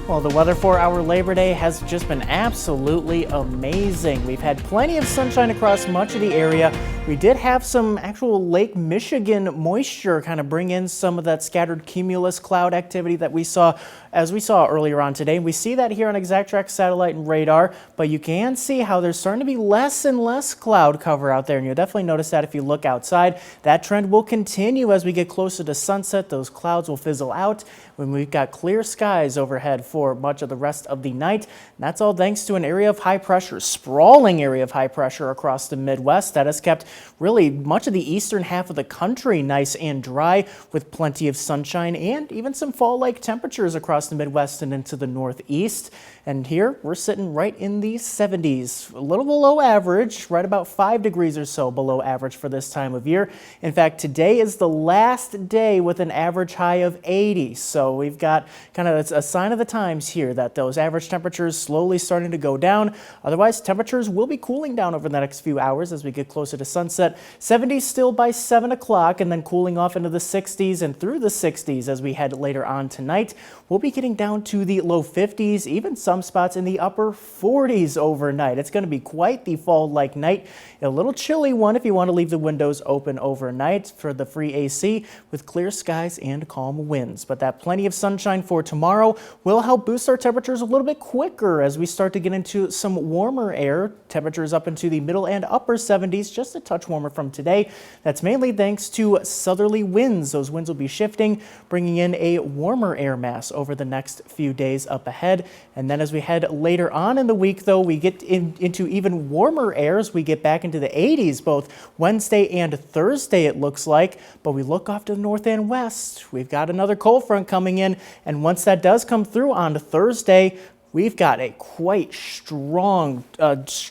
Well, the weather for our Labor Day has just been absolutely amazing. We've had plenty of sunshine across much of the area. We did have some actual Lake Michigan moisture kind of bring in some of that scattered cumulus cloud activity that we saw earlier on today. We see that here on ExactTrack satellite and radar, but you can see how there's starting to be less and less cloud cover out there, and you'll definitely notice that if you look outside. That trend will continue as we get closer to sunset. Those clouds will fizzle out when we've got clear skies overhead for much of the rest of the night. And that's all thanks to an area of high pressure, sprawling area of high pressure across the Midwest that has kept really much of the eastern half of the country nice and dry with plenty of sunshine and even some fall-like temperatures across the Midwest and into the Northeast. And here we're sitting right in the 70s, a little below average, right about 5 degrees or so below average for this time of year. In fact, today is the last day with an average high of 80. So we've got kind of a sign of the times here that those average temperatures slowly starting to go down. Otherwise, temperatures will be cooling down over the next few hours as we get closer to sunset. 70s still by 7 o'clock and then cooling off into the 60s and through the 60s as we head later on tonight. We'll be getting down to the low 50s, even some spots in the upper 40s overnight. It's going to be quite the fall-like night. A little chilly one if you want to leave the windows open overnight for the free AC with clear skies and calm winds. But that plenty of sunshine for tomorrow will help boost our temperatures a little bit quicker as we start to get into some warmer air. Temperatures up into the middle and upper 70s, just a touch warmer from today. That's mainly thanks to southerly winds. Those winds will be shifting, bringing in a warmer air mass over the next few days up ahead. And then as we head later on in the week, though, we get into even warmer airs. We get back into the 80s both Wednesday and Thursday, it looks like. But we look off to the north and west. We've got another cold front coming in. And once that does come through on Thursday, we've got a quite strong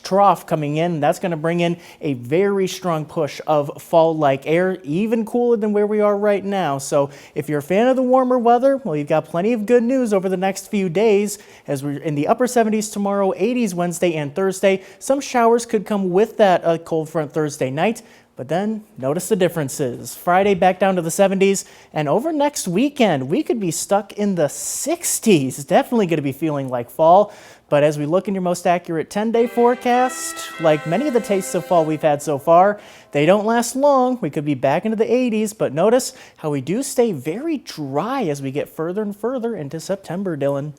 trough coming in. That's going to bring in a very strong push of fall-like air, even cooler than where we are right now. So if you're a fan of the warmer weather, well, you've got plenty of good news over the next few days as we're in the upper 70s tomorrow, 80s Wednesday and Thursday. Some showers could come with that cold front Thursday night. But then notice the differences. Friday back down to the 70s, and over next weekend, we could be stuck in the 60s. Definitely going to be feeling like fall. But as we look in your most accurate 10-day forecast, like many of the tastes of fall we've had so far, they don't last long. We could be back into the 80s, but notice how we do stay very dry as we get further and further into September, Dylan.